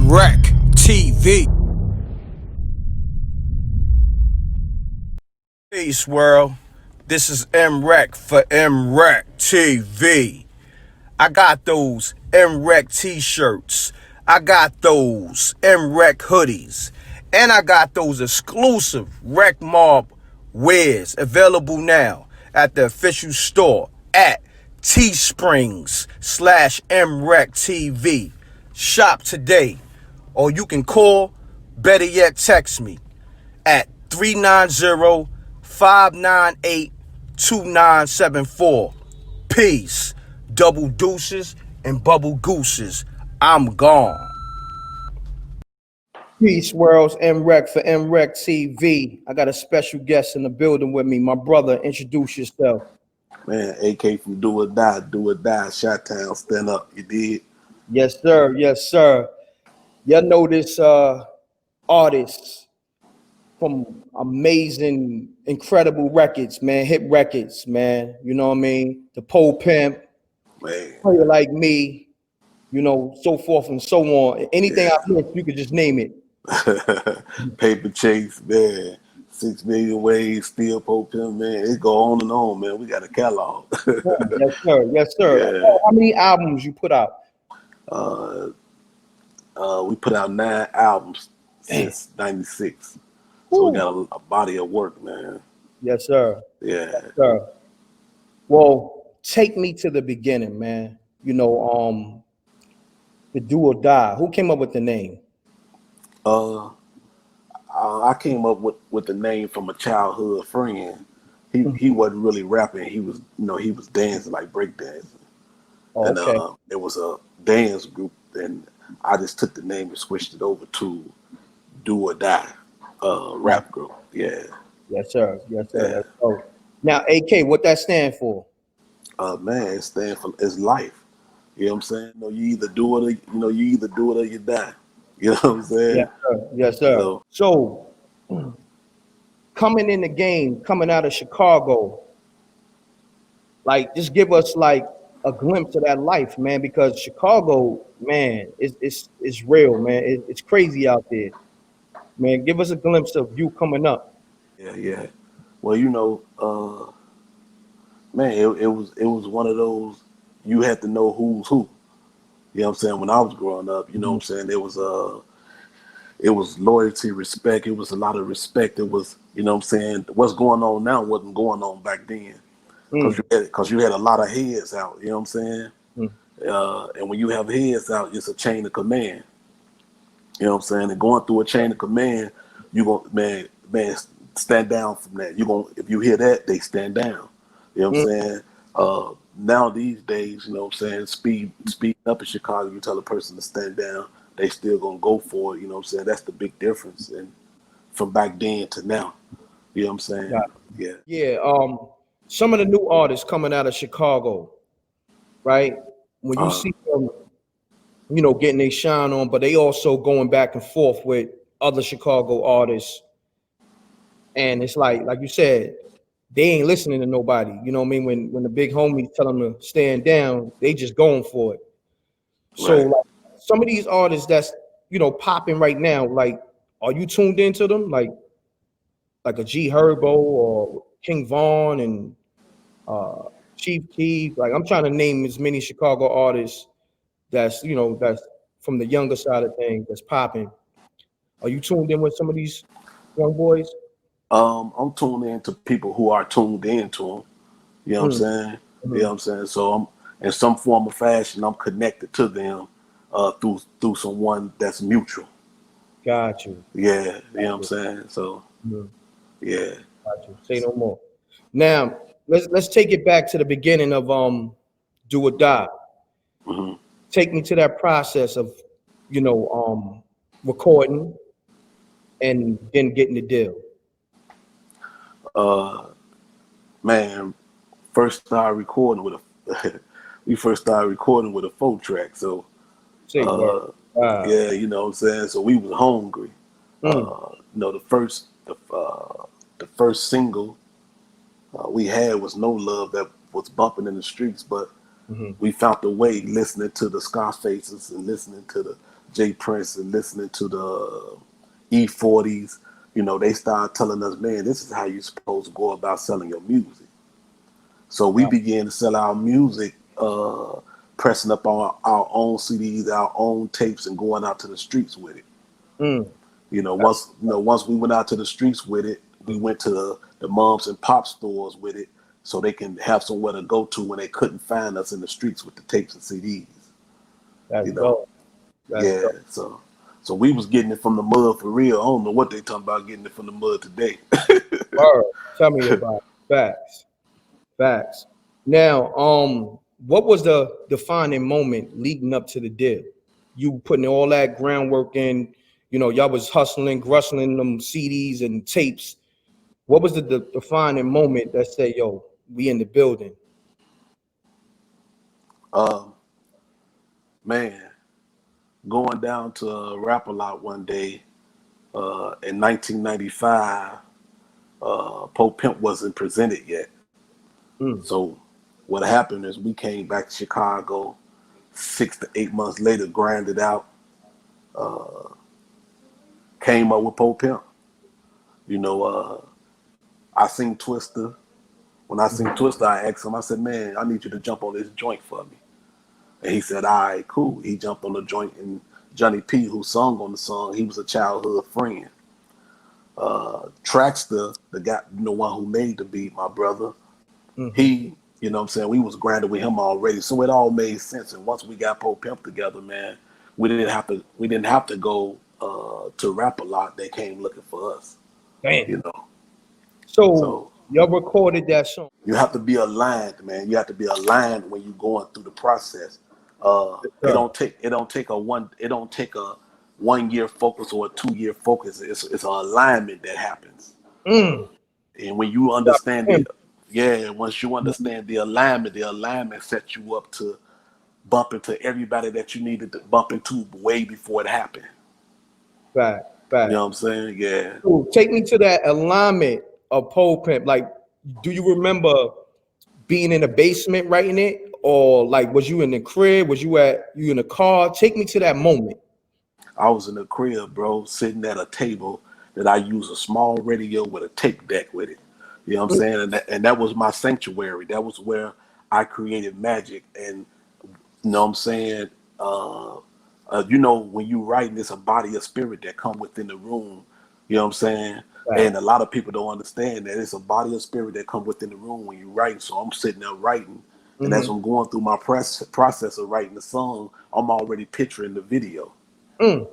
MRecktv. Peace, world. This is M.Reck for MRecktv. I got those M.Reck t-shirts. I got those M.Reck hoodies. And I got those exclusive Rec Mob wares available now at the official store at teesprings/MRecktv. Shop today, or you can call, better yet text me at 390-598-2974. Peace, double deuces and bubble gooses. I'm gone. Peace, worlds. M.Reck for MRecktv. I got a special guest in the building with me. My brother, introduce yourself. Man, AK from Do or Die, Shot-Town, stand up, you did? Yes, sir. Yes, sir. Y'all know this artist from amazing, incredible records, man, hit records, man. You know what I mean? The Pole Pimp, Man. Player Like Me, you know, so forth and so on. Anything I missed, you could just name it. Paper Chase, man. 6 Million Ways, Still Pope Pimp, man. It go on and on, man. We got a catalog. Yes, sir. Yes, sir. Yeah. How many albums you put out? We put out 9 albums since '96. So we got a body of work, man. Yes, sir. Yeah. Yes, sir. Well, take me to the beginning, man. You know, the Do or Die. Who came up with the name? I came up with the name from a childhood friend. He wasn't really rapping. He was, he was dancing, like breakdancing. Oh, okay. And there was a dance group, and I just took the name and switched it over to Do or Die rap group. Yeah. Yes, sir. Yes, sir. Yeah. Yes, sir. Now, AK, what that stand for? Man, it stands for it's life. You know what I'm saying? You either do it or you either do it or you die. You know what I'm saying? Yes, sir. Yes, sir. So coming in the game, coming out of Chicago, like just give us like a glimpse of that life, man, because Chicago, man, it's real, man. It's crazy out there. Man, give us a glimpse of you coming up. Yeah. Well, man, it was one of those, you had to know who's who. You know what I'm saying? When I was growing up, you know what I'm saying, it was loyalty, respect. It was a lot of respect. It was, you know what I'm saying, what's going on now wasn't going on back then. Because you had a lot of heads out, you know what I'm saying? And when you have heads out, it's a chain of command. You know what I'm saying? And going through a chain of command, you gonna man stand down from that. If you hear that, they stand down. You know what I'm saying? Now these days, you know what I'm saying, speed up in Chicago, you tell a person to stand down, they still gonna go for it, you know what I'm saying? That's the big difference and from back then to now. You know what I'm saying? Yeah. Yeah. Some of the new artists coming out of Chicago, right? When you see them, getting their shine on, but they also going back and forth with other Chicago artists. And it's like you said, they ain't listening to nobody. You know what I mean? When the big homies tell them to stand down, they just going for it. So Right. like, some of these artists that's, popping right now, like, are you tuned into them? Like a G Herbo or King Von and Chief Keef. Like, I'm trying to name as many Chicago artists that's from the younger side of things that's popping. Are you tuned in with some of these young boys? I'm tuned in to people who are tuned into them. You know what I'm saying? You know what I'm saying? So I'm in some form or fashion, I'm connected to them through someone that's mutual. Got you. Yeah, you know what I'm saying? So yeah. Got you. Say no more. Now let's take it back to the beginning of Do or Die. Take me to that process of recording and then getting the deal. Man, we first started recording with a 4-track. So yeah, you know what I'm saying? So we was hungry. The first single we had was No Love, that was bumping in the streets, but we found a way listening to the Scarfaces and listening to J Prince and listening to the E40s, you know, they started telling us, man, this is how you're supposed to go about selling your music. So we began to sell our music, pressing up on our own CDs, our own tapes, and going out to the streets with it. Mm. Once we went out to the streets with it, we went to the moms and pop stores with it, so they can have somewhere to go to when they couldn't find us in the streets with the tapes and CDs. That's You know, dope. That's yeah. dope. So we was getting it from the mud for real. I don't know what they talking about getting it from the mud today. Word. Tell me about it. Facts. Facts. Now, what was the defining moment leading up to the deal? You putting all that groundwork in, you know, y'all was hustling, rustling them CDs and tapes. What was the defining moment that said, yo, we in the building? Um, Man, going down to Rap-A-Lot one day in 1995, Pope Pimp wasn't presented yet. Mm. So what happened is we came back to Chicago 6 to 8 months later, grinded out, came up with Pope Pimp. You know, I seen Twister. When I seen Twister, I asked him, I said, man, I need you to jump on this joint for me. And he said, all right, cool. He jumped on the joint, and Johnny P, who sung on the song, he was a childhood friend. Traxter, the guy, the one who made the beat, my brother, he, you know what I'm saying, we was grinding with him already. So it all made sense. And once we got Pope Pimp together, man, we didn't have to go to Rap-A-Lot. They came looking for us. Damn. You know. So So y'all recorded that song. you have to be aligned, man. You have to be aligned when you're going through the process. It don't take a 1 year focus or a 2 year focus. It's an alignment that happens. Mm. And when you understand it, yeah, once you understand the alignment sets you up to bump into everybody that you needed to bump into way before it happened. Fact. You know what I'm saying? Yeah. So take me to that alignment of Pole Pimp. Like, do you remember being in the basement writing it, or like was you in the crib? Was you in the car? Take me to that moment. I was in the crib, bro, sitting at a table that I use a small radio with a tape deck with it. You know what I'm saying? And that was my sanctuary. That was where I created magic. And you know what I'm saying? You know, when you writing, it's a body of spirit that come within the room. You know what I'm saying? Right. And a lot of people don't understand that it's a body of spirit that come within the room when you write. So I'm sitting there writing. And as I'm going through my process of writing the song, I'm already picturing the video. Mm.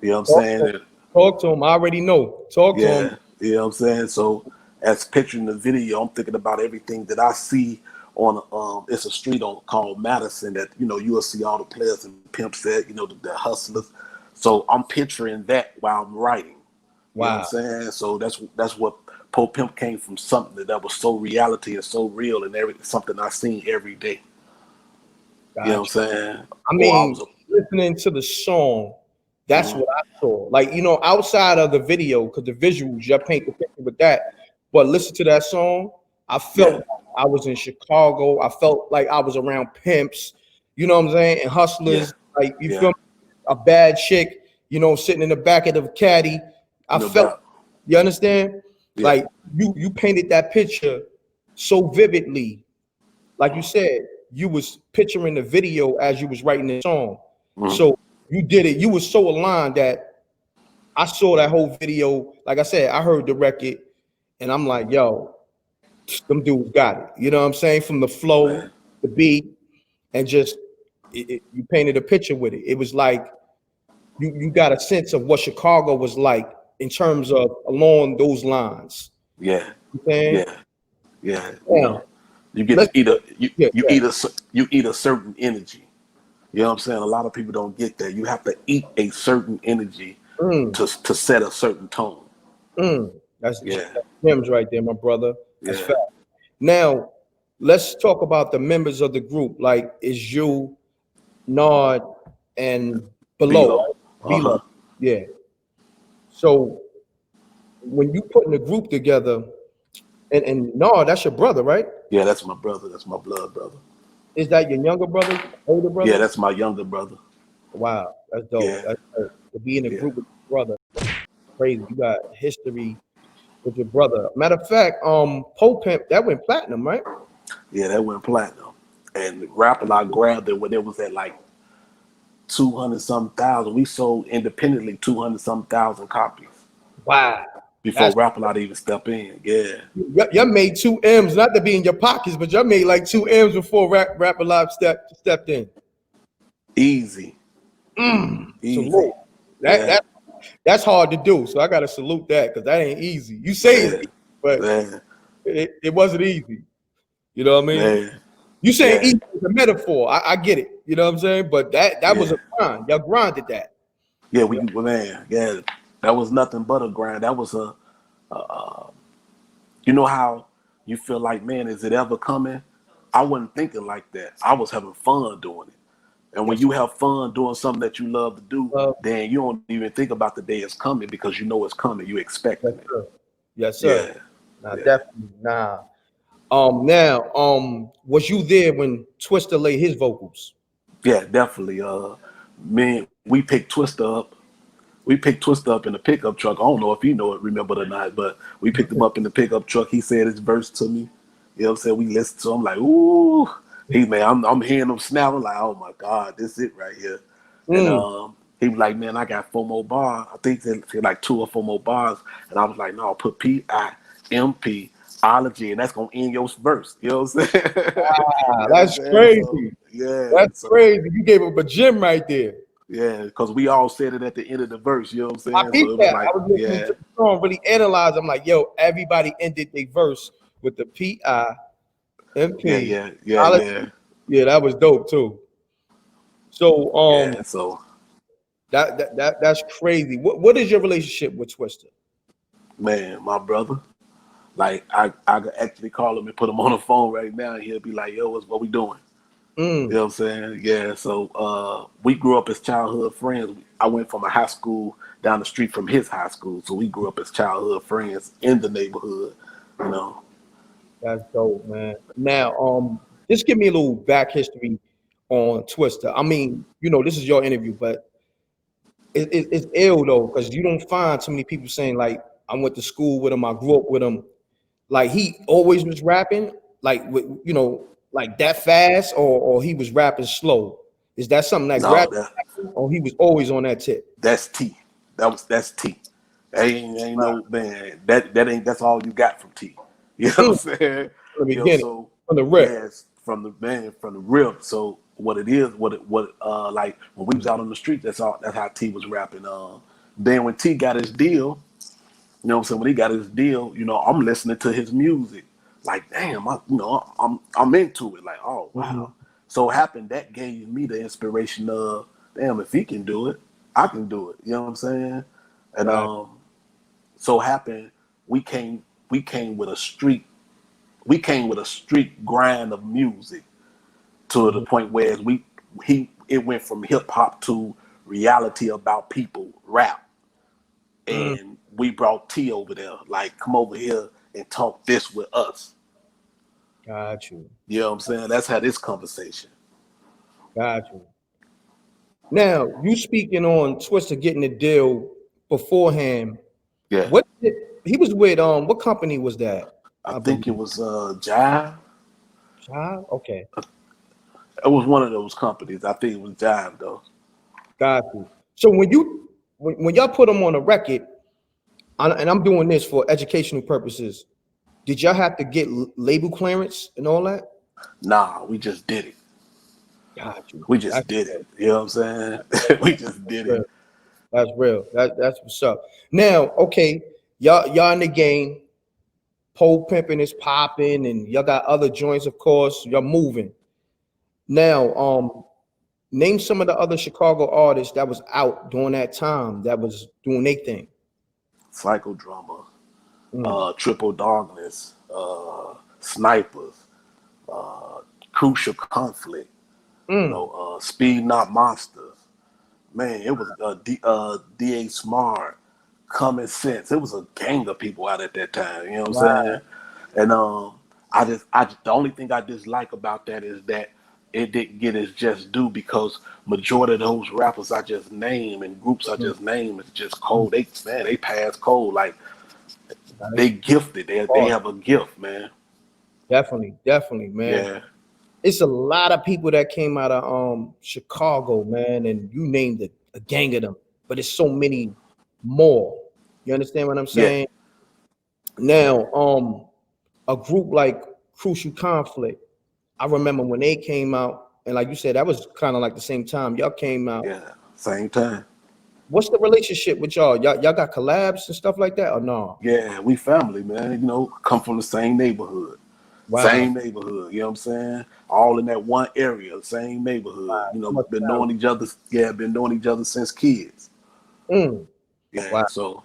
You know what I'm Talk saying? to him. Talk to him. I already know. Talk to him. Yeah, you know what I'm saying? So as picturing the video, I'm thinking about everything that I see on it's a street called Madison that, you know, you'll see all the players and pimps at, you know, the hustlers. So I'm picturing that while I'm writing. You know what I'm Wow. saying? So that's what Pope Pimp came from, something that was so reality and so real and something I seen every day. You know what I'm saying? I mean, listening to the song, that's what I saw. Like, you know, outside of the video, because the visuals, you paint the picture with that. But listen to that song, I felt like I was in Chicago. I felt like I was around pimps, you know what I'm saying, and hustlers. Like, you feel me? A bad chick, you know, sitting in the back of the caddy. I felt, you understand? Yeah. Like, you painted that picture so vividly. Like you said, you was picturing the video as you was writing the song. So you did it. You was so aligned that I saw that whole video. Like I said, I heard the record and I'm like, yo, them dudes got it. You know what I'm saying? From the flow, the beat, and just you painted a picture with it. It was like you got a sense of what Chicago was like in terms of along those lines. Yeah. You know Yeah. You know, you get to eat a certain energy. You know what I'm saying? A lot of people don't get that. You have to eat a certain energy to set a certain tone. That's gems right there, my brother. That's fact. Yeah. Now, let's talk about the members of the group. Like, is you, Nard, and Below, right? Below. Yeah. So when you putting the group together, and Nard, that's your brother, right? Yeah, that's my brother. That's my blood brother. Is that your younger brother, older brother? Yeah, that's my younger brother. Wow, that's dope. Yeah, That's dope. To be in a yeah, group with your brother, crazy. You got history with your brother. Matter of fact, Pope Pimp, that went platinum, right? yeah. That went platinum, and Rapper I grabbed it when it was at like 200 some thousand. We sold independently 200 some thousand copies Wow. before That's Rapper Lot even step in. Yeah, you made two M's, not to be in your pockets, but you made like two M's before Rap Alive stepped in. easy, Salute. easy. That Yeah, that that's hard to do. So I gotta salute that because that ain't easy. You say it's yeah, easy, but yeah, it wasn't easy. You know what I mean? yeah, You saying yeah, easy is a metaphor. I get it. You know what I'm saying? But that was yeah. a grind. Y'all grinded that. Yeah, man, yeah, that was nothing but a grind. That was you know how you feel like, man, is it ever coming? I wasn't thinking like that. I was having fun doing it. And when Yes, you have fun doing something that you love to do, uh, then you don't even think about the day it's coming because you know it's coming. You yes, expecting it. sir. Yes, sir. Yeah, Nah, yeah, definitely. Nah. Now, was you there when Twister laid his vocals? yeah, definitely. Man, we picked Twister up. We picked Twister up in the pickup truck. I don't know if you know it, remember it or not, but we picked him up in the pickup truck. He said his verse to me. You know what I'm saying? We listened to him like, ooh. I'm hearing him snapping like, oh my God, this is it right here. And Mm. he was like, man, I got 4 more bars. I think they said like 2 or 4 more bars. And I was like, no, put PIMP ology, and that's gonna end your verse. You know what I'm saying? Ah, You know what I'm that's saying? So crazy. yeah, That's so crazy. You gave him a gem right there. yeah, because we all said it at the end of the verse. You know what I'm I saying? So peeped it was that. like, I was listening yeah. to the song, really analyze. I'm like, yo, everybody ended their verse with the Yeah, PIMP. yeah, yeah, yeah, Yeah, that was dope too. So yeah. So, that's crazy. What is your relationship with Twister? man, my brother, like I could actually call him and put him on the phone right now, and he'll be like, "Yo, what we doing?" You Mm, know what I'm saying? Yeah. So, we grew up as childhood friends. I went from a high school down the street from his high school, so we grew up as childhood friends in the neighborhood. You know? that's dope, man. Now, just give me a little back history on Twister. I mean, this is your interview, but it's ill though, because you don't find too many people saying like, I went to school with him, I grew up with him. Like he always was rapping, like like that fast, or he was rapping slow. Is that something that No, grabbed you, or he was always on that tip? that's T. That's T. Ain't Wow. no man. That's all you got from T. You know what I'm Mm, saying? from the You know, beginning, so from the rip. yes, from the rip. So what it is, like when we was out on the street, that's how T was rapping. Then when T got his deal, you know what I'm saying? When he got his deal, I'm listening to his music. Like, damn, I'm into it. Like, oh Mhm. wow. So it happened that gave me the inspiration of, damn, if he can do it, I can do it. You know what I'm saying? And Right. so happened we came with a street grind of music to the Mhm. point where it went from hip hop to reality about people rap, Mm, and we brought T over there, like, come over here and talk this with us. got you. You know what I'm saying? That's how this conversation. Got you. Now you speaking on Twister getting the deal beforehand. Yeah. What he was with? What company was that? I I think it believe. was Jive. Child? Okay, It was one of those companies. I think it was Jive though. got you. So when y'all put them on a record, and I'm doing this for educational purposes, did y'all have to get label clearance and all that? Nah, we just did it. Got you. We just That's did real. it. You know what I'm saying? We just That's did it. real. That's real. That's what's up. Now, okay, y'all in the game. Pole pimping is popping, and y'all got other joints, of course. Y'all moving. Now, name some of the other Chicago artists that was out during that time that was doing their thing. Psychodrama, Mm, Triple Darkness, Snipers, Crucial Conflict, mm, Speed Not Monsters. Man, it was DA Smart, Common Sense. It was a gang of people out at that time. You know what I'm wow. saying? And the only thing I dislike about that is that it didn't get its just due because majority of those rappers I just name and groups I Mhm. just name is just Mhm. cold. They pass cold. Like Right. they gifted. They Hard. have a gift, man. Definitely, man. Yeah. It's a lot of people that came out of Chicago, man, and you named it a gang of them, but it's so many more. You understand what I'm Yeah. saying? Now, a group like Crucial Conflict, I remember when they came out, and like you said, that was kind of like the same time y'all came out. Yeah. Same time. What's the relationship with y'all? Y'all got collabs and stuff like that, or no? Yeah, we family, man. You know, come from the same neighborhood. Wow, Same neighborhood, you know what I'm saying? All in that one area, same neighborhood. You so know, much been talent. knowing each other, been knowing each other since kids. Mm, Yeah, wow, so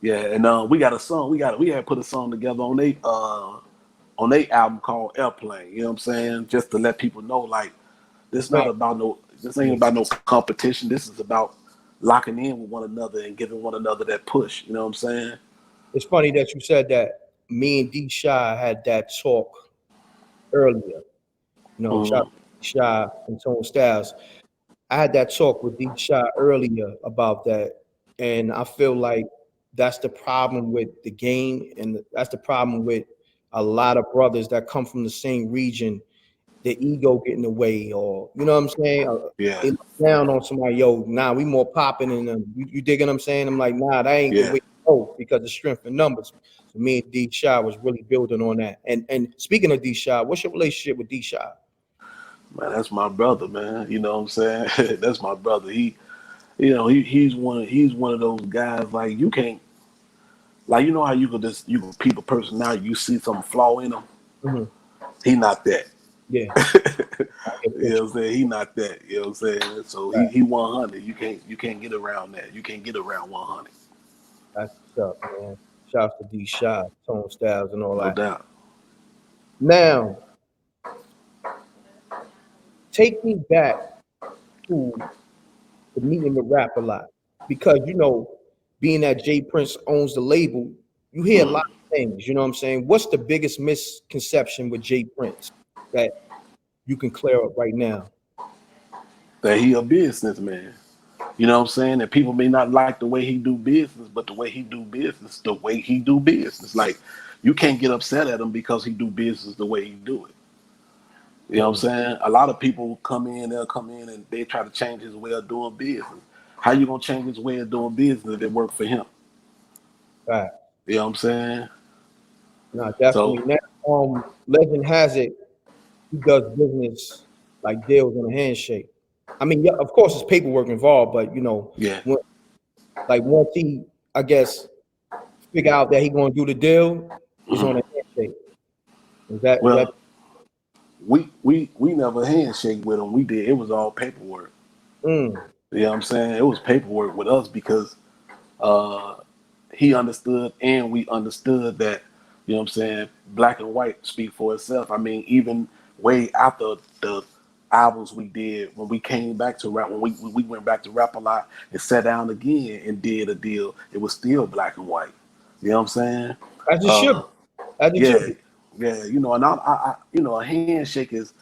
yeah, and we got a song, we had put a song together on they album called Airplane, you know what I'm saying? Just to let people know like man. this ain't about no competition. This is about locking in with one another and giving one another that push, you know what I'm saying? It's funny that you said that. Me and D Shy had that talk earlier. You know, shout out Mm, to D Shy and Tone Styles. I had that talk with D Shy earlier about that, and I feel like that's the problem with the game, and that's the problem with a lot of brothers that come from the same region. The ego get in the way, or you know what I'm saying? yeah, They look down on somebody, yo, nah, we more popping than them. You dig what I'm saying? I'm like, nah, that ain't the yeah. way to go because of strength and numbers. So me and D Shy was really building on that. And speaking of D Shy, what's your relationship with D Shy? Man, that's my brother, man. You know what I'm saying? That's my brother. He's one of those guys like you can't like you know how you can peep a person now you see some flaw in him. Mhm. He not that. Yeah, I get You what know what I'm saying? He not that. You know what I'm saying? So you right. he 100. You can't get around that. You can't get around 100. That's what's up, man. Shouts to D Shy, Tone Styles, and all No that. doubt. Now, take me back to the meeting with Rap a lot because being that Jay Prince owns the label, you hear a lot Mhm. of things. You know what I'm saying? What's the biggest misconception with Jay Prince that you can clear up right now? That he a businessman. You know what I'm saying? That people may not like the way he do business, but the way he do business, the way he do business. Like you can't get upset at him because he do business the way he do it. You know what Mm, I'm saying? A lot of people they'll come in and they try to change his way of doing business. How you gonna change his way of doing business if it worked for him? right. You know what I'm saying? No, So definitely. Now, legend has it he does business like deals on a handshake. I mean, yeah, of course, there's paperwork involved, but yeah. when, like once he, I guess, figure out that he gonna do the deal, it's on Mhm. a handshake. Is that Well, we never handshake with him. We did. It was all paperwork. mm, You know what I'm saying? It was paperwork with us because uh, he understood and we understood that, you know what I'm saying, black and white speak for itself. I mean, even way after the albums we did, when we came back to rap, when we went back to rap a lot and sat down again and did a deal, it was still black and white. You know what I'm saying? as it should Uh, be. As it should yeah, be. yeah, and a handshake is,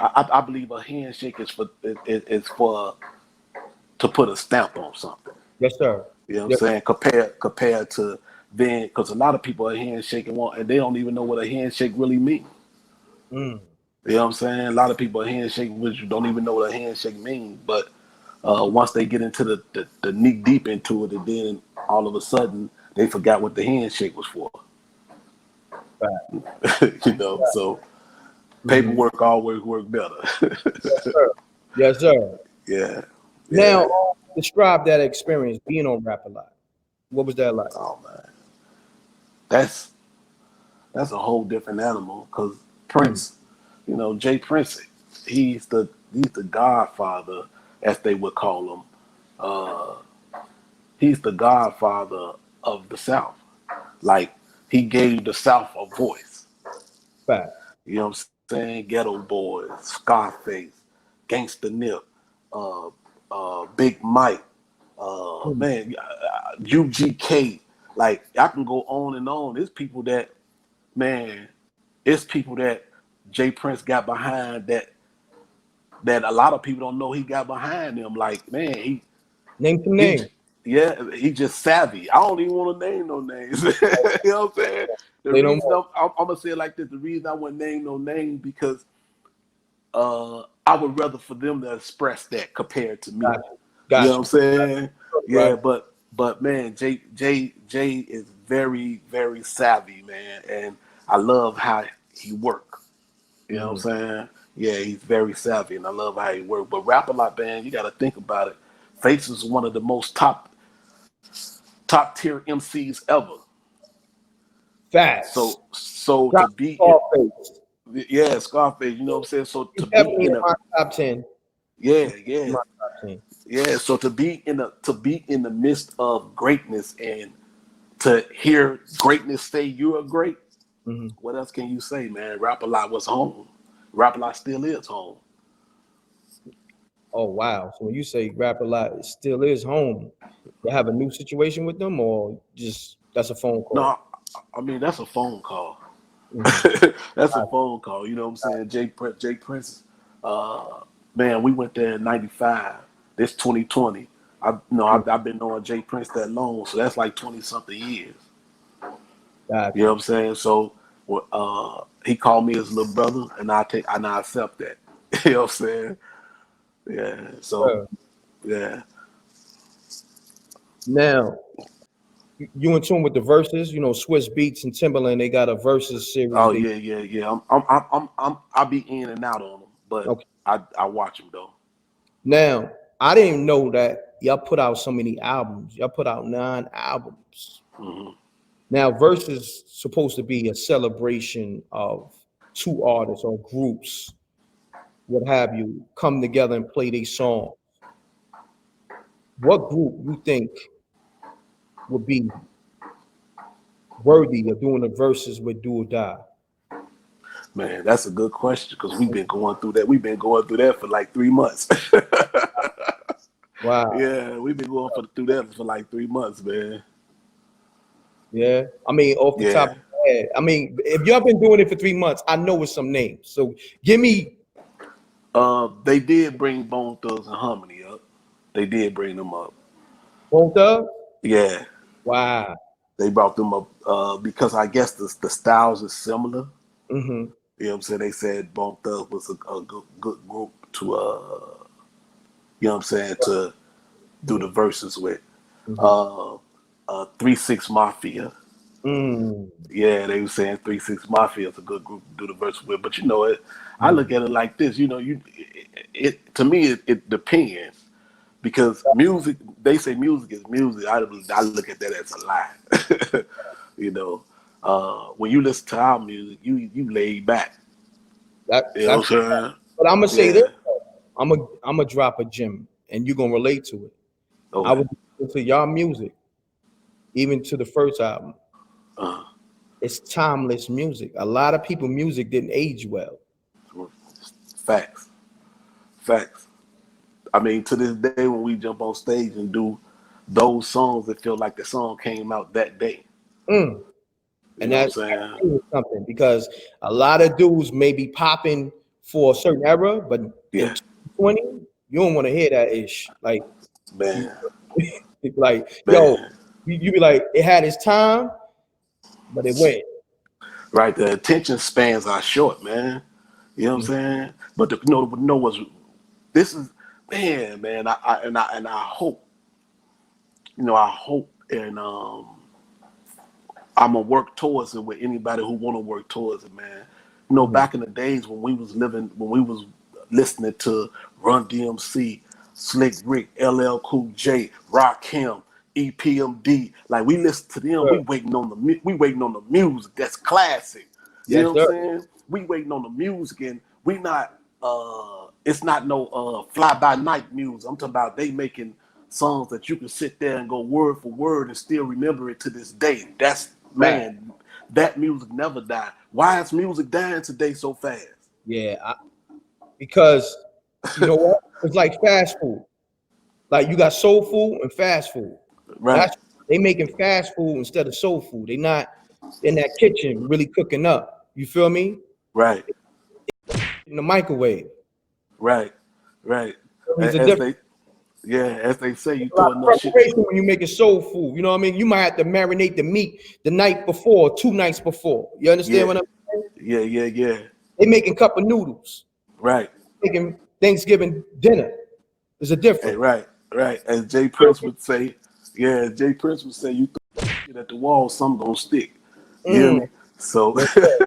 I believe a handshake is for to put a stamp on something. Yes, sir. You know what I'm Yes, saying? Compared to then, because a lot of people are handshaking one, and they don't even know what a handshake really means. mm, You know what I'm saying? A lot of people are handshaking, which don't even know what a handshake means. But once they get into the knee deep into it, and then all of a sudden they forgot what the handshake was for. right. So Mm-hmm. paperwork always work better. Yes, sir. Yes, sir. Yeah, Now, yeah. describe that experience being on Rap a Lot. What was that like? Oh man, that's that's a whole different animal. Cause Mm, Prince, Jay Prince, he's the godfather, as they would call him. Uh, he's the godfather of the South. Like he gave the South a voice. fact. You know what I'm saying? Ghetto Boys, Scarface, Gangsta Nip, uh, Big Mike, Mm, man, UGK. Like I can go on and on. There's people man, it's people that Jay Prince got behind that that a lot of people don't know he got behind him. Like, man, Name some he names. yeah, he just savvy. I don't even want to name no names. You know what I'm saying? The They don't reason I'm gonna say it like this, the reason I wouldn't name no name because I would rather for them to express that compared to me. got you. You know Got what I'm you. saying? Right. Yeah, but man, Jay is very, very savvy, man, and I love how he work. You know what I'm saying? Yeah, he's very savvy, and I love how he work. But Rap A Lot, man, you got to think about it. Face is one of the most top tier MCs ever. Facts. So to Drop be in, Scarface. yeah, Scarface, you know what I'm saying? So He's to be definitely in in a my top 10. yeah, He's in yeah, my top 10. yeah. So to be in the midst of greatness and to hear greatness say you are great, what else can you say, man? Rap A Lot was home. Rap A Lot still is home. Oh wow. So when you say Rap A Lot, it still is home. You have a new situation with them, or just that's a phone call? No, I mean that's a phone call. Mm-hmm. That's a phone call. You know what I'm saying? Jay Prince, uh, man, we went there in '95. This 2020. I've been knowing Jay Prince that long, so that's like 20 something years. Got You know what you. I'm saying? So he called me his little brother, and I accept that. You know what I'm saying? Yeah. So yeah. Now, you in tune with the verses? You know, Swiss Beats and Timberland, they got a verses series. Oh They yeah. I be in and out on them, but okay. I watch them though. Now, I didn't know that y'all put out so many albums. Y'all put out 9 albums. Hmm. Now, verses supposed to be a celebration of two artists or groups, what have you, come together and play their song. What group you think would be worthy of doing the verses with Do or Die? Man, that's a good question because we've been going through that. We've been going through that for like 3 months. Wow. Yeah, we've been going through that for like 3 months, man. Yeah. I mean, off the top Yeah. of my head. I mean, if y'all been doing it for 3 months, I know it's some names. So give me They did bring Bone Thugs and Harmony up. They did bring them up. both of. Yeah, Wow. they brought them up because I guess the styles is similar. Mm-hmm. You know what I'm saying? They said Bone Thugs was a good group to you know what I'm saying, to do the verses with. Mm-hmm. Uh 3-6 Mafia. Mm. Yeah, they were saying 3-6 Mafia is a good group to do the verse with. But you know it, I look Mm. at it like this. You know, it to me it depends because music. They say music is music. I look at that as a lie. You know, when you listen to our music, you laid back. You know That's what I'm but I'm gonna say saying? this. Yeah. I'm gonna drop a gem, and you're gonna relate to it. I Okay. was listening to y'all music, even to the first album. Uh, It's timeless music. A lot of people music didn't age well. facts. Facts. I mean, to this day, when we jump on stage and do those songs, it feel like the song came out that day. Mm. You And know what I'm that saying? means something because a lot of dudes may be popping for a certain era, but in Yeah, 2020, you don't want to hear that ish. You, man, yo, man. you be like, it had its time, but it went. Right, the attention spans are short, man. You know what I'm saying? But know what's this is, man. I hope, I hope, and I'm gonna work towards it with anybody who want to work towards it, man. Mhm. Back in the days when we was listening to Run DMC, Slick Rick, LL Cool J, Rakim, EPMD, like we listen to them, Sure. we waiting on the music that's classic. You Yes, know what I'm sir. saying? We waiting on the music, and we not. It's not no fly by night music. I'm talking about they making songs that you can sit there and go word for word and still remember it to this day. That's Right. man, that music never died. Why is music dying today so fast? Yeah, because you know what? It's like fast food. Like you got soul food and fast food. Right, That's they making fast food instead of soul food. They not in that kitchen really cooking up. You feel me? right, In the microwave. right. Right. He's a As different. they, yeah, as they say, you A lot throw of enough shit. preparation when you make it soul food. You know what I mean? You might have to marinate the meat the night before, 2 nights before. You understand Yeah, what I'm saying? yeah. They making cup of noodles, Right. making Thanksgiving dinner. There's a Hey, difference. right. As Jay Prince would say, yeah, Jay Prince would say, you throw shit at the wall, some gonna stick. You hear Mm. me? So Yes, sir.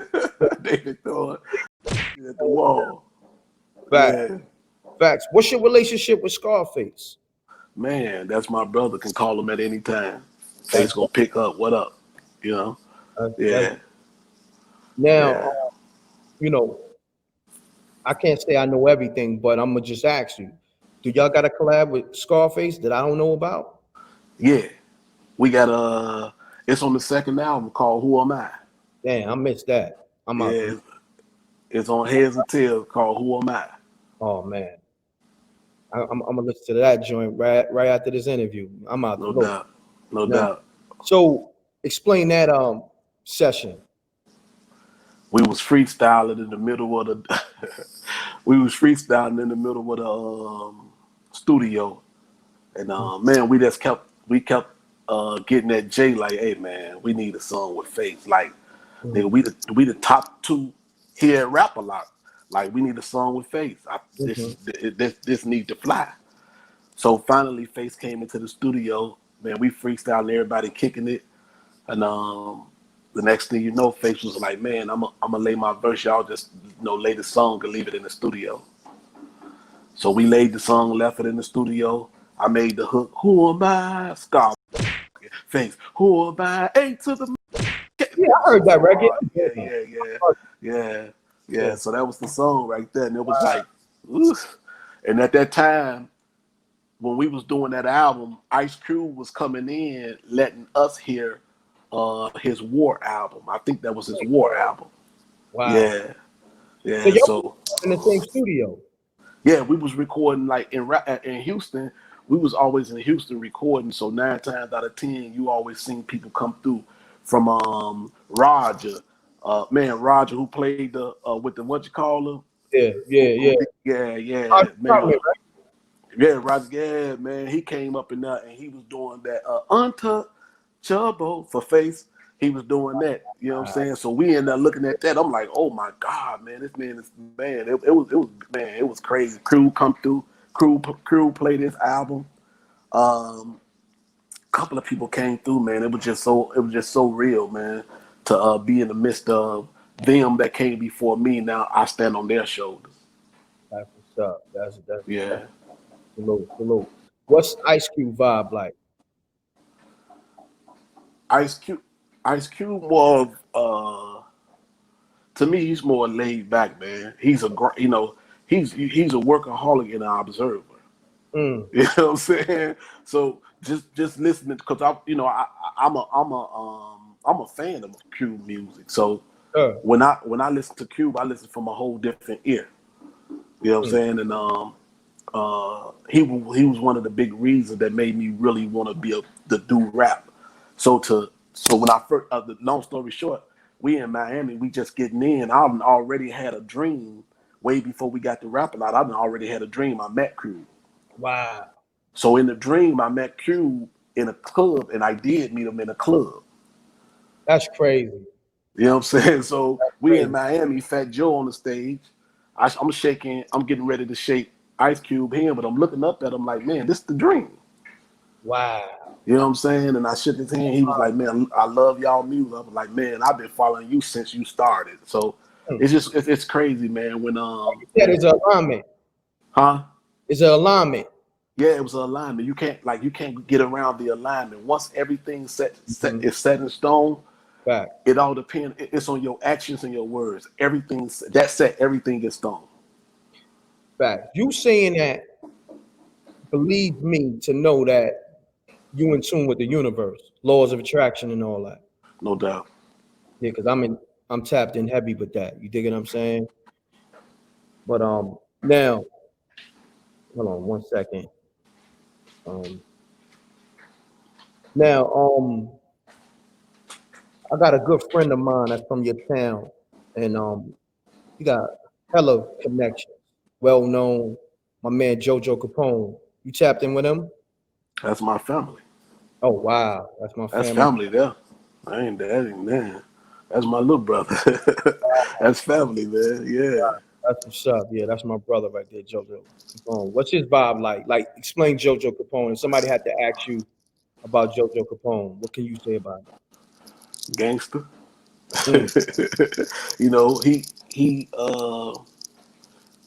they been throwing shit at the wall. Facts. Yeah. Facts. What's your relationship with Scarface? Man, that's my brother. Can call him at any time. Face That's gonna pick up. What up? You know? that's Yeah, now. yeah, You know, I can't say I know everything, but I'm gonna just ask you: do y'all got a collab with Scarface that I don't know about? yeah. We got it's on the second album called Who Am I? Damn, I missed that. I'm out. Yeah, it's on Heads and Tails called Who Am I? Oh man, I'm gonna listen to that joint right after this interview. I'm out to No look doubt, no now. doubt. So explain that session. We was freestyling in the middle of the we was freestyling in the middle of the studio, and man, we kept getting at Jay like, hey man, we need a song with Faith. Like, nigga, Mhm. we the top two here at Rap a Lot. Like, we need a song with Faith. Mhm. This need to fly. So finally, Face came into the studio. Man, we freestyling, everybody kicking it, and the next thing you know, Face was like, "Man, I'm gonna lay my verse. Y'all just lay the song and leave it in the studio." So we laid the song, left it in the studio. I made the hook. Who am I? Scar Face. Who am I? A to the. Yeah, Man, I that heard shit that so record. hard. Yeah. Yeah. So that was the song right there, and it was like, oof. And at that time, when we was doing that album, Ice Cube was coming in, letting us hear his War album. I think that was his War album. Wow. Yeah, So yeah. y'all So in the same studio. yeah, we was recording like in Houston. We was always in Houston recording. So 9 times out of 10, you always seen people come through from Roger, man, Roger who played the with the what you call him, Yeah, yeah, yeah. yeah, man. Right? Yeah, Roger, yeah, man. He came up in there and he was doing that untouchable for Face. He was doing that. You know what I'm saying? So we end up looking at that. I'm like, oh my God, man, this man is man. It was man, it was crazy. Crew come through. Crew play this album. Couple of people came through, man. It was just so real, man. To be in the midst of them that came before me. Now I stand on their shoulders. That's what's up. That's Yeah. salute, salute. What's Ice Cube vibe like? Ice Cube, Ice Cube more of to me he's more laid back, man. He's he's a workaholic and an observer. Mm. You know what I'm saying? So just listening because I'm a fan of Cube music. So Sure. when I listen to Cube, I listen from a whole different ear. You know what I'm Mm. saying? And he was one of the big reasons that made me really want to to do rap. So when I first, the long story short, we in Miami, we just getting in. I already had a dream way before we got to rap a lot. I already had a dream. I met Cube. Wow. So in the dream, I met Cube in a club, and I did meet him in a club. That's crazy. You know what I'm saying? So we in Crazy. Miami, Fat Joe on the stage. I'm shaking. I'm getting ready to shake Ice Cube hand, but I'm looking up at him like, man, this is the dream. Wow. You know what I'm saying? And I shook his hand. He was like, man, I love y'all music. I was like, man, I've been following you since you started. So Mm. it's crazy, man. That is an alignment. Huh? It's an alignment. Yeah, it was an alignment. You can't get around the alignment. Once everything's Mhm. is set in stone, Fact. it all depends. It's on your actions and your words. Everything's that set. Everything is stone. Fact. You saying that believe me to know that you in tune with the universe, laws of attraction and all that. No doubt. Yeah, because I'm tapped in heavy with that. You dig what I'm saying? But now, hold on 1 second. Um now I got a good friend of mine that's from your town, and he got hella connections, well known. my man JoJo Capone. You tapped in with him? That's my family. Oh wow, that's my That's family. family there. Man. That's my little brother. That's family, man. Yeah. That's what's up. Yeah, that's my brother right there, JoJo Capone. What's his vibe like? Like, explain JoJo Capone. If somebody had to ask you about JoJo Capone, what can you say about Gangster. it? You know, he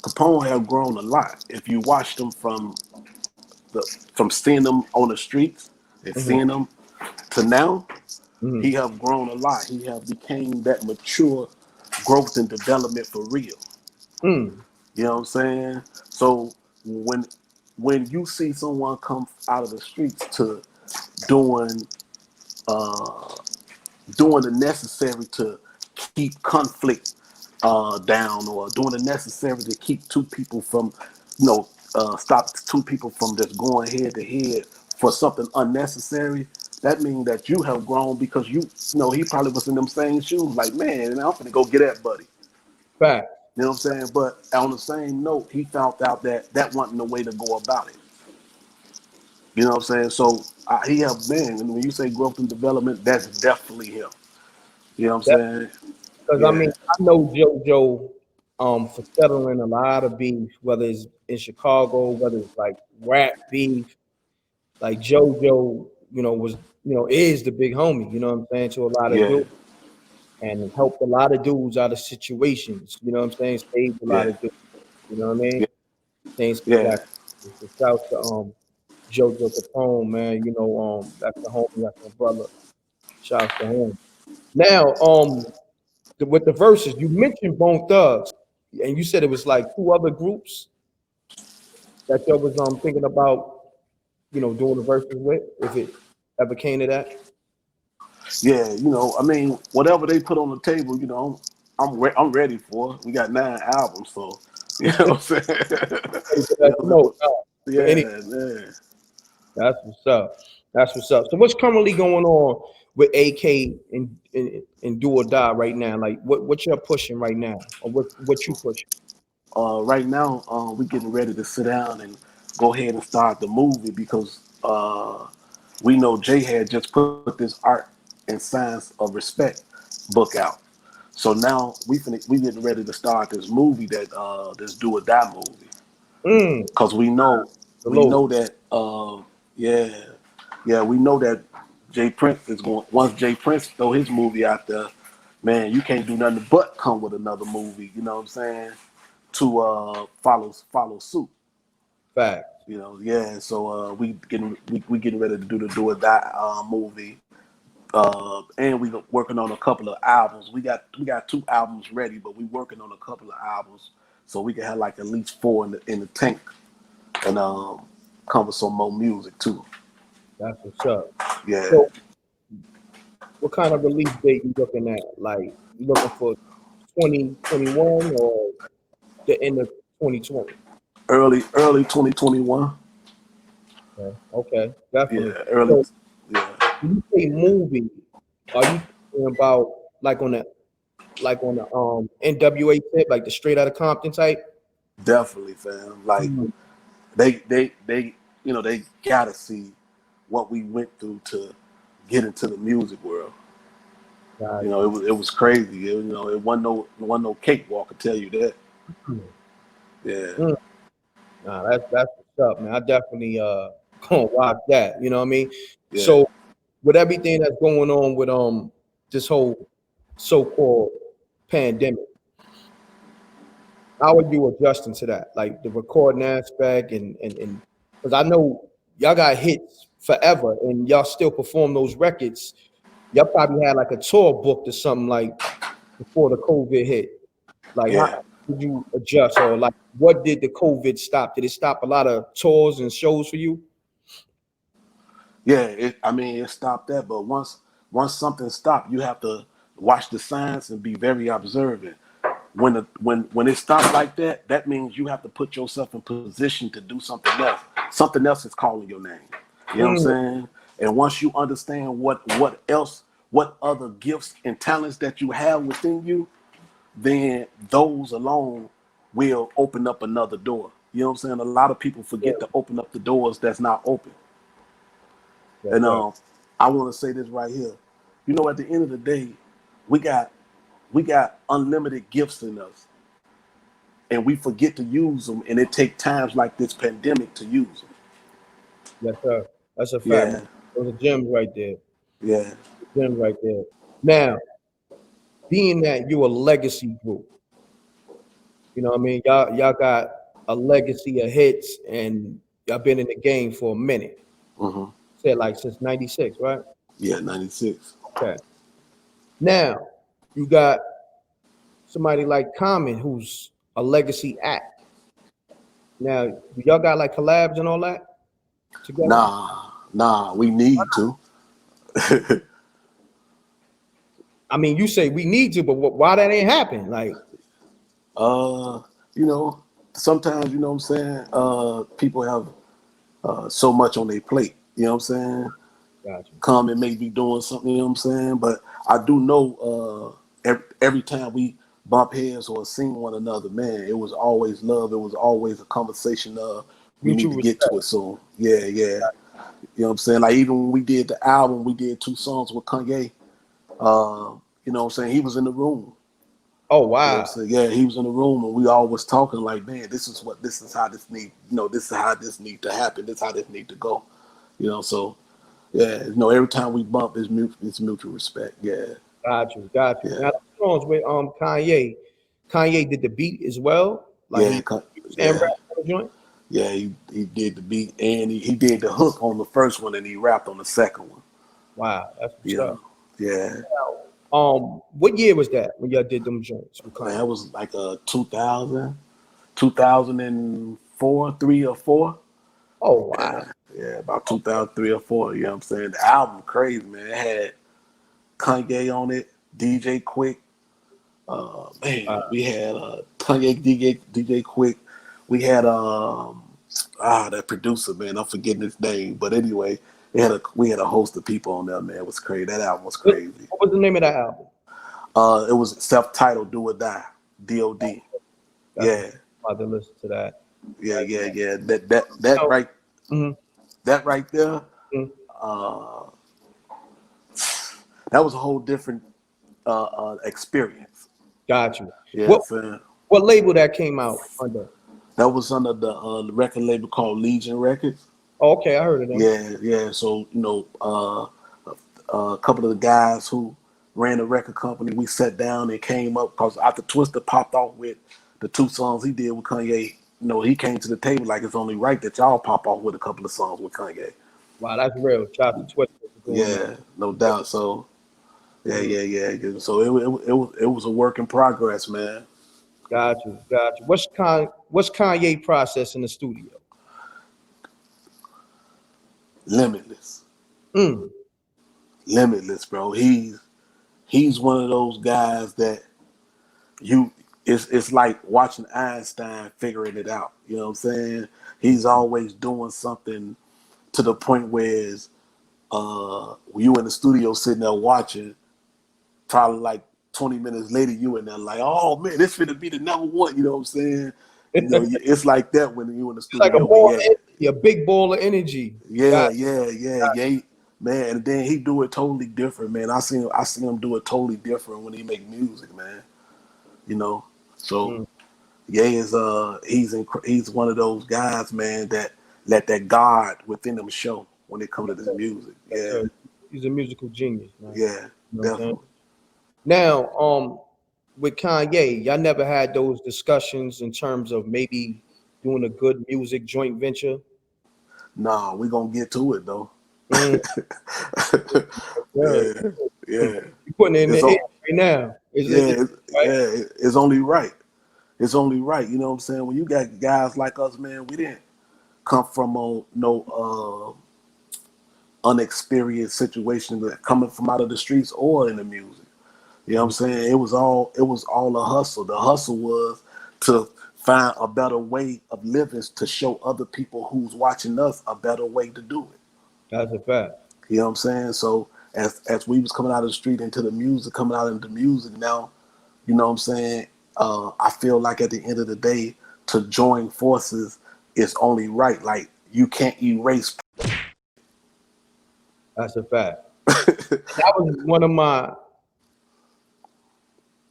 Capone have grown a lot. If you watched him the from seeing him on the streets and Mm, seeing him to now, hmm he have grown a lot. He have became that mature growth and development for real. mm, You know what I'm saying? So when when you see someone come out of the streets to doing uh doing the necessary to keep conflict down, or doing the necessary to keep two people from, stop two people from just going head to head for something unnecessary. That means that you have grown, because he probably was in them same shoes. Like, man, I'm gonna go get that buddy. fact. You know what I'm saying? But on the same note, he found out that that wasn't the way to go about it. You know what I'm saying? So he have been, and when you say growth and development, that's definitely him. You know what That I'm saying? because I Yeah, mean I know JoJo for settling a lot of beef, whether it's in Chicago, whether it's like rap beef. Like JoJo, was is the big homie. You know what I'm saying, to a lot of yeah, dudes, and helped a lot of dudes out of situations. You know what I'm saying, saved a lot yeah, of dudes. You know what I mean? yeah, Things like yeah. that. So shout to JoJo Capone, man. That's the homie, that's my brother. Shouts to him. Now, with the verses, you mentioned Bone Thugs, and you said it was like two other groups that you was thinking about, doing the verses with, if it ever came to that. Yeah, I mean, whatever they put on the table, I'm ready for it. We got 9 albums, so you know what I'm saying. Ready for You that know smoke, what I'm for any. saying? Yeah, That's what's up. That's what's up. So what's currently going on with AK and Do or Die right now? Like what you're pushing right now, or what you pushing? right now, we getting ready to sit down and go ahead and start the movie, because we know Jay had just put this Art and Science of Respect book out. So now we getting ready to start this movie, this Do or Die movie, Mm, because we salute. know that yeah, we know that Jay Prince is going, once Jay Prince throw his movie out there, man, you can't do nothing but come with another movie, you know what I'm saying, to follow suit. Fact. Yeah, so we getting ready to Do or Die movie. And we working on a couple of albums. We got 2 albums ready, but we working on a couple of albums, so we can have like at least 4 in the tank, and come with some more music too. That's what's up. Yeah, So what kind of release date you looking at? Like you looking for 2021 or the end of 2020? early 2021. Okay, okay, Yeah, definitely. early. So Yeah, when you say movie, are you talking about like on the NWA tip, like the Straight Outta Compton type? definitely, fam. Like Mm, they they gotta see what we went through to get into the music world. got It was crazy. It wasn't no cakewalk. I tell you that. you. Yeah, Mm. Nah, that's what's up, man. I definitely gonna watch that. You know what I mean? yeah, So with everything that's going on with this whole so-called pandemic, how are you adjusting to that? Like the recording aspect and because I know y'all got hits forever and y'all still perform those records. Y'all probably had like a tour booked or something like before the COVID hit. Like how yeah, did you adjust, or like what did the COVID stop? Did it stop a lot of tours and shows for you? yeah. I mean, it stopped that, but once something stopped, you have to watch the signs and be very observant. When it stops like that, that means you have to put yourself in position to do something else. Something else is calling your name. You know what I'm Mm, saying? And once you understand what other gifts and talents that you have within you, then those alone will open up another door. You know what I'm saying? A lot of people forget to open up the doors that's not open. That's And right. I want to say this right here. You know, at the end of the day, we got unlimited gifts in us, and we forget to use them. And it take times like this pandemic to use them. Yes, sir. That's a fact, man. Yeah, Those are gems right there. yeah. Gems right there. Now, being that you're a legacy group, you know what I mean? Y'all got a legacy of hits and y'all been in the game for a minute. Hmm. Said like since 96, right? Yeah, 96. Okay. Now, you got somebody like Common who's a legacy act. Now, do y'all got like collabs and all that together? Nah, we need to. I mean, you say we need to, but why that ain't happen? Like, uh, you know, sometimes, you know what I'm saying, people have so much on their plate, you know what I'm saying? gotcha. Come and maybe doing something, you know what I'm saying? But I do know every time we bump heads or seen one another, man, it was always love. It was always a conversation of we need Mutual to get to respect. it soon. Yeah, yeah. You know what I'm saying? Like even when we did the album, we did 2 songs with Kanye. You know what I'm saying? He was in the room. Oh You know what I'm wow. saying? Yeah, he was in the room and we all was talking like, man, this is how this need, this is how this need to happen. This is how this need to go. So yeah, every time we bump, it's mutual respect. Yeah, Got you. yeah, Now the songs with Kanye. Kanye did the beat as well. Like yeah, he used M.Reck yeah, on the joint. yeah. He did the beat and he did the hook on the first one and he rapped on the second one. Wow, that's what's Yeah, up. yeah. What year was that when y'all did them joints with Man, Kanye? that was like 2004, 3 or 4. Oh wow. Yeah, yeah, about 2003 or 4. You know what I'm saying? The album crazy, man. It had Kanye on it, DJ Quick. Man, Uh, we had Kanye, DJ Quick. We had that producer, man. I'm forgetting his name, but anyway, we had a host of people on there, man. It was crazy. That album was crazy. what was the name of that album? It was self-titled "Do or Die," D.O.D. That's Yeah, about to listen to that. yeah, yeah, yeah. That So, right, mhm, that right there. mhm. Uh, that was a whole different experience. Got you. Yeah, What I'm saying what label that came out under? that was under the record label called Legion Records. Oh, okay, I heard of them. Yeah, yeah. So a couple of the guys who ran the record company, we sat down and came up because after Twister popped off with the 2 songs he did with Kanye, he came to the table like it's only right that y'all pop off with a couple of songs with Kanye. Wow, that's real. Shout out to Twitter for doing that. Yeah, no doubt. So yeah, Mm, yeah, yeah. So it was a work in progress, man. got you. What's Kanye process in the studio? Limitless, Mm, limitless, bro. He's one of those guys that you it's like watching Einstein figuring it out. You know what I'm saying? He's always doing something to the point where you in the studio sitting there watching, probably like 20 minutes later you in there like, oh man, this finna be the number one. You know what I'm saying? It's like that when you in the it's like a studio with ball of Ye. energy, a big ball of energy. Yeah, Got yeah, yeah, yeah. Man, and then he do it totally different, man. I seen him do it totally different when he make music, man. You know, so mm, Ye is he's one of those guys, man, that let that God within him show when it comes to this music. yes, Yeah, sir. He's a musical genius, man. yeah, You know what I'm saying? definitely. Now, with Kanye, y'all never had those discussions in terms of maybe doing a good music joint venture. Nah, we gonna get to it though. Mm, yeah. Yeah, yeah. You putting it in the It's air all, right now. Right? yeah. It's only right. It's only right. You know what I'm saying? When you got guys like us, man, we didn't come from no unexperienced situation, but coming from out of the streets or in the music. You know what I'm saying? It was all a hustle. The hustle was to find a better way of living to show other people who's watching us a better way to do it. That's a fact. You know what I'm saying? So as we was coming out of the street into the music, coming out into music now, you know what I'm saying? I feel like at the end of the day, to join forces it's only right. Like you can't erase. That's a fact. That was one of my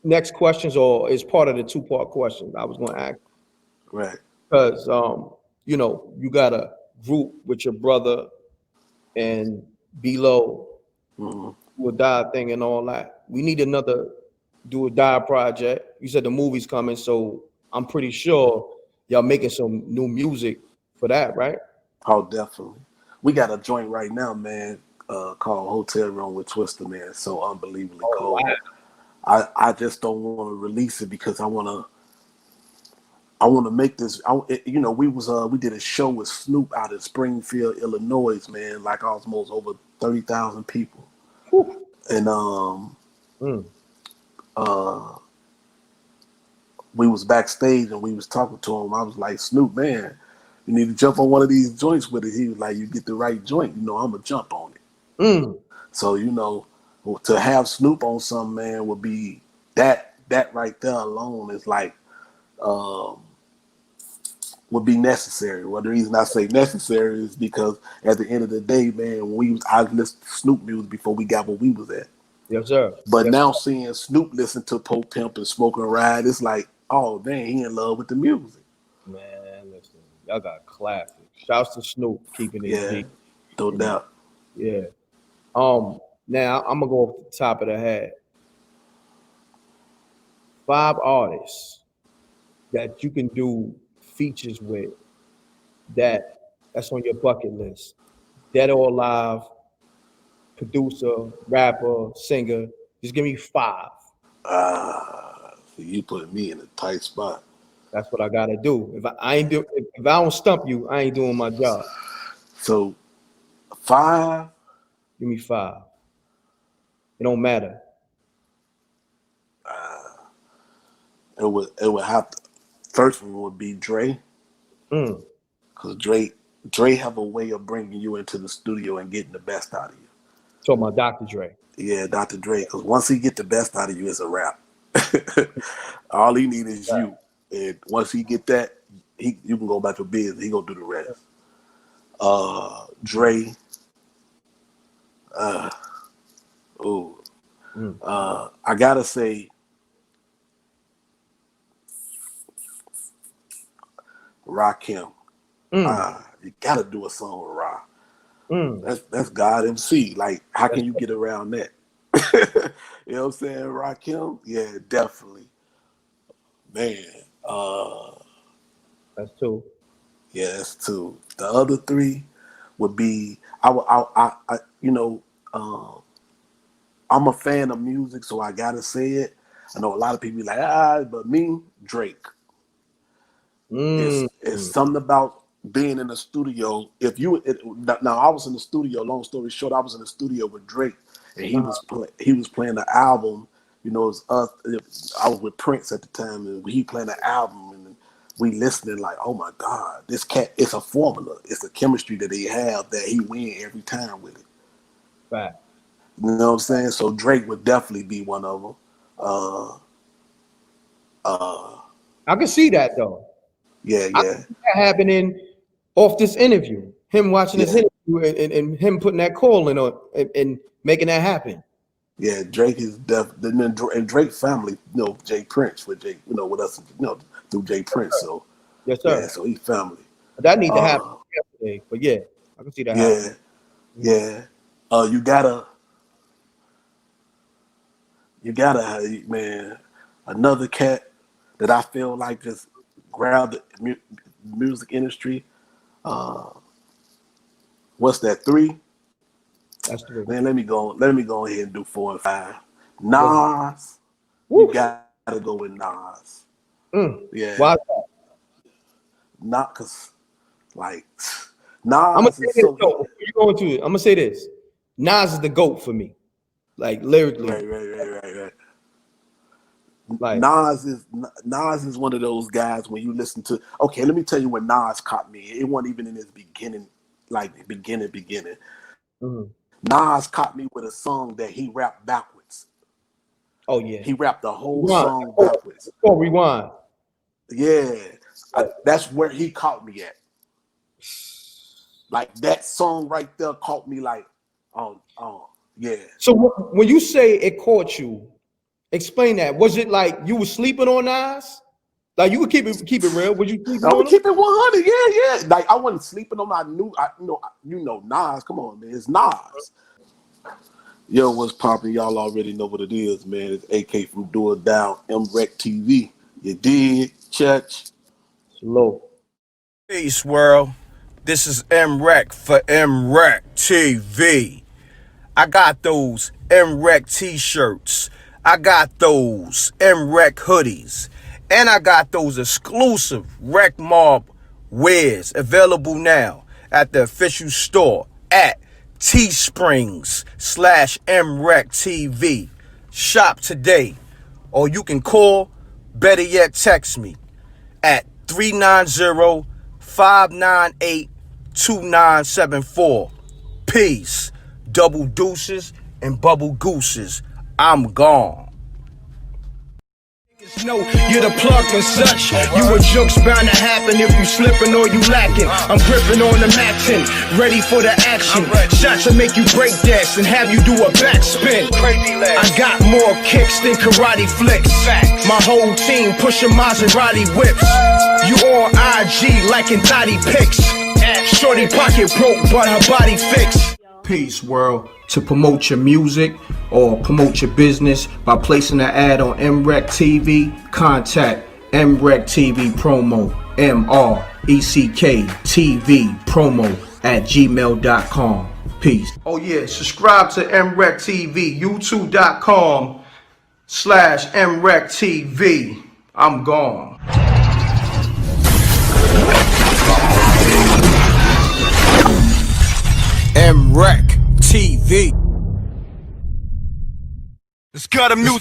next questions, or is part of the two-part question I was going to ask. Right. Because you know, you got a group with your brother and below Mm-hmm. do a die thing and all that. We need another do a die project. You said the movie's coming, so I'm pretty sure y'all making some new music for that, right? Oh, definitely. We got a joint right now, man, called Hotel Room with Twister, man. So unbelievably Oh cold. wow. I just don't want to release it because I want to make this. You know, we did a show with Snoop out in Springfield, Illinois, man. Like almost over 30,000 people, Whew. and Mm. uh, we was backstage and we was talking to him. I was like, Snoop, man, you need to jump on one of these joints with it. He was like, you get the right joint, you know, I'm gonna jump on it. Mm. So you know, to have Snoop on something, man, would be that right there alone is like. Um, would be necessary. Well, the reason I say necessary is because at the end of the day, man, I listened to Snoop music before we got where we was at. Yes, sir. But Yes, now sir. seeing Snoop listen to Pope Pimp and Smoke and Ride, it's like, oh dang, he in love with the music. Man, listen, y'all got classics. Shouts to Snoop, keeping it Yeah, G. no And doubt. yeah. Now I'm gonna go off the top of the head. 5 artists that you can do features with that's on your bucket list. Dead or alive, producer, rapper, singer. Just give me 5. So you put me in a tight spot. That's what I gotta do. If I don't stump you, I ain't doing my job. So 5, Give me 5. It don't matter. it would have to, first one would be Dre, Mm. because Dre have a way of bringing you into the studio and getting the best out of you. Talking about Dr. Dre. Yeah, Dr. Dre, because once he get the best out of you, it's a wrap. All he need is Right. you, and once he get that, you can go back to business. He gonna do the rest. Dre, uh, ooh, Mm. I gotta say, Rakim. Mm. You gotta do a song with Ra. Mm. That's God MC. Like, how That's can you get around that? You know what I'm saying, Rakim? Yeah, definitely, man. Uh, that's 2. yeah, that's 2. The other 3 would be you know, I'm a fan of music, so I gotta say it. I know a lot of people be like, but me, Drake. Mm. It's something about being in the studio. Now I was in the studio. Long story short, I was in the studio with Drake, and he was playing the album. You know, it was us. I was with Prince at the time, and he playing the album, and we listening like, oh my God, this cat! It's a formula. It's a chemistry that they have that he win every time with it. Fact. You know what I'm saying? So Drake would definitely be one of them. Uh, uh, I can see that though. yeah, I can yeah, see that happening off this interview. Him watching this yeah, interview and him putting that call in on and making that happen. yeah. Drake is and Drake family, you know, Jay Prince with Jay, you know, with us, you know, through Jay Prince. So Yes, yeah, sir. so he family. But that need to happen Uh, yesterday. But yeah, I can see that happening. yeah, Mhm. yeah. You gotta, man. Another cat that I feel like just grabbed the music industry. Uh, what's that? 3? That's 3. Man, let me go. Let me go ahead and do 4 and 5. Let's go. Nas, you Woo. gotta go with Nas. Mm. Yeah, Why? not cause like I'm gonna Nas say is this so though. he. Before you go into it, I'm gonna say this. Nas is the GOAT for me. Like lyrically. Right. Like, Nas is one of those guys when you listen to. Okay, let me tell you when Nas caught me. It wasn't even in his beginning, like beginning. mhm. Nas caught me with a song that he rapped backwards. Oh yeah. He rapped the whole Rewind. song backwards. Oh, rewind. Yeah, that's where he caught me at. Like that song right there caught me like, oh, yeah. So when you say it caught you, explain that. Was it like you were sleeping on Nas? Like you would keep it real. Was you sleeping I on would him? keep it 100, yeah. Like I wasn't sleeping on my you know, Nas. Come on, man, it's Nas. Yo, what's poppin'? Y'all already know what it is, man. It's AK from Do It Down, MRecktv. You dig, Church? Low. Peace, world. This is M.Reck for MRecktv. I got those M.Reck t-shirts. I got those M.Reck hoodies. And I got those exclusive Rec Mob wares available now at the official store at teesprings/MRecktv. Shop today. Or you can call, better yet text me at 390-598-2974. Peace, double deuces and bubble gooses. I'm gone. No, you're the plug and such. You a joke's bound to happen if you slipping or you lacking. I'm gripping on the Mactin, ready for the action. Shots will make you break dance and have you do a backspin. I got more kicks than karate flicks. My whole team pushing Maserati whips. You on IG liking thotty pics. Shorty pocket broke, but her body fixed. Peace, world. To promote your music or promote your business by placing an ad on MRecktv, contact MRecktVpromo, MRecktVpromo @gmail.com. Peace. Oh yeah, subscribe to MRecktv, youtube.com/MRecktv. I'm gone. MRecktv. Let's cut him new.